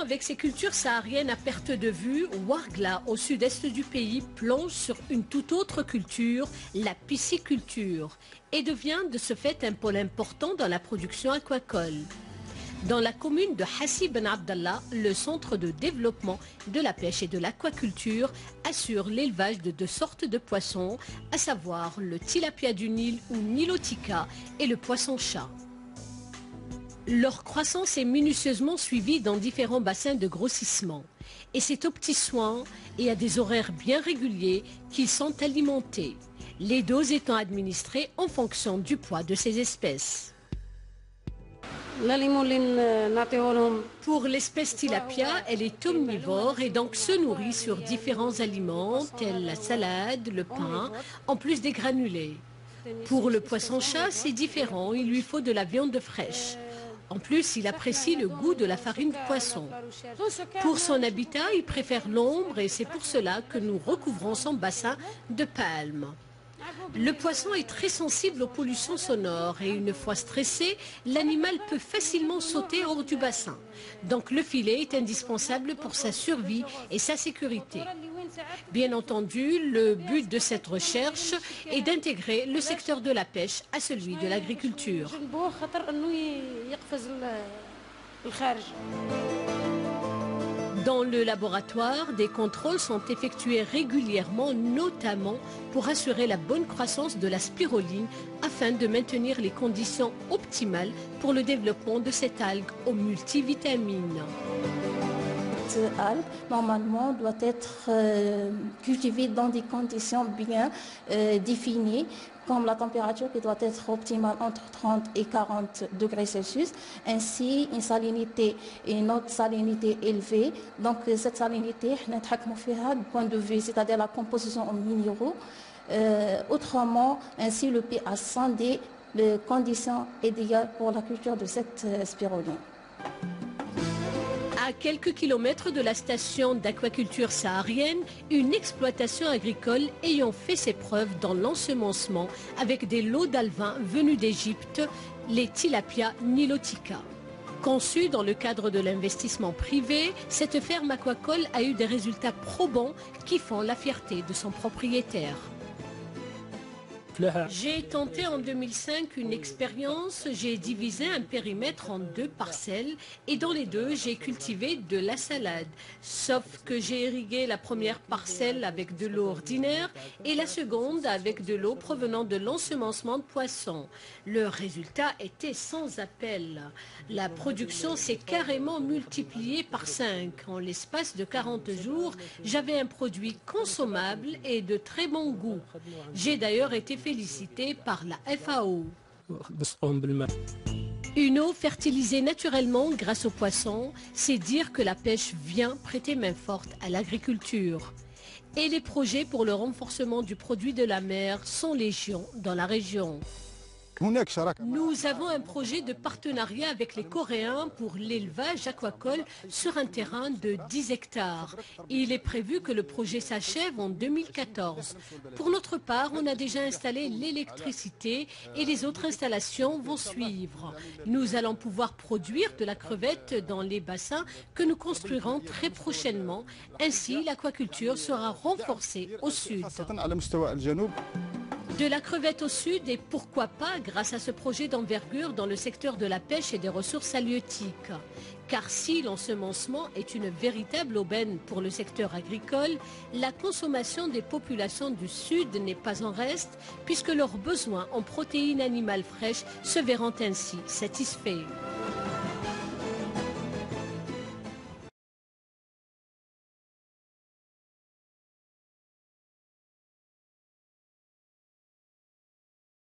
avec ses cultures sahariennes à perte de vue, Ouargla, au sud-est du pays, plonge sur une toute autre culture, la pisciculture, et devient de ce fait un pôle important dans la production aquacole. Dans la commune de Hassi Ben Abdallah, le centre de développement de la pêche et de l'aquaculture assure l'élevage de deux sortes de poissons, à savoir le tilapia du Nil ou nilotica et le poisson-chat. Leur croissance est minutieusement suivie dans différents bassins de grossissement. Et c'est aux petits soins et à des horaires bien réguliers qu'ils sont alimentés, les doses étant administrées en fonction du poids de ces espèces. Pour l'espèce tilapia, elle est omnivore et donc se nourrit sur différents aliments tels la salade, le pain, en plus des granulés. Pour le poisson-chat, c'est différent, il lui faut de la viande fraîche. En plus, il apprécie le goût de la farine de poisson. Pour son habitat, il préfère l'ombre et c'est pour cela que nous recouvrons son bassin de palmes. Le poisson est très sensible aux pollutions sonores et une fois stressé, l'animal peut facilement sauter hors du bassin. Donc le filet est indispensable pour sa survie et sa sécurité. Bien entendu, le but de cette recherche est d'intégrer le secteur de la pêche à celui de l'agriculture. Dans le laboratoire, des contrôles sont effectués régulièrement, notamment pour assurer la bonne croissance de la spiruline afin de maintenir les conditions optimales pour le développement de cette algue aux multivitamines. Cette algue, normalement, doit être cultivée dans des conditions bien définies, comme la température qui doit être optimale entre 30 et 40 degrés Celsius, ainsi une salinité et une autre salinité élevée. Donc cette salinité, nous avons du point de vue, c'est-à-dire la composition en minéraux. Autrement, ainsi le pH 100D, les conditions idéales pour la culture de cette spiruline. À quelques kilomètres de la station d'aquaculture saharienne, une exploitation agricole ayant fait ses preuves dans l'ensemencement avec des lots d'alevins venus d'Égypte, les tilapia nilotica. Conçue dans le cadre de l'investissement privé, cette ferme aquacole a eu des résultats probants qui font la fierté de son propriétaire. J'ai tenté en 2005 une expérience, j'ai divisé un périmètre en deux parcelles et dans les deux j'ai cultivé de la salade. Sauf que j'ai irrigué la première parcelle avec de l'eau ordinaire et la seconde avec de l'eau provenant de l'ensemencement de poissons. Le résultat était sans appel. La production s'est carrément multipliée par 5. En l'espace de 40 jours, j'avais un produit consommable et de très bon goût. J'ai d'ailleurs été félicité par la FAO. Une eau fertilisée naturellement grâce aux poissons, c'est dire que la pêche vient prêter main forte à l'agriculture. Et les projets pour le renforcement du produit de la mer sont légion dans la région. Nous avons un projet de partenariat avec les Coréens pour l'élevage aquacole sur un terrain de 10 hectares. Il est prévu que le projet s'achève en 2014. Pour notre part, on a déjà installé l'électricité et les autres installations vont suivre. Nous allons pouvoir produire de la crevette dans les bassins que nous construirons très prochainement. Ainsi, l'aquaculture sera renforcée au sud. De la crevette au sud et pourquoi pas grâce à ce projet d'envergure dans le secteur de la pêche et des ressources halieutiques. Car si l'ensemencement est une véritable aubaine pour le secteur agricole, la consommation des populations du sud n'est pas en reste puisque leurs besoins en protéines animales fraîches se verront ainsi satisfaits.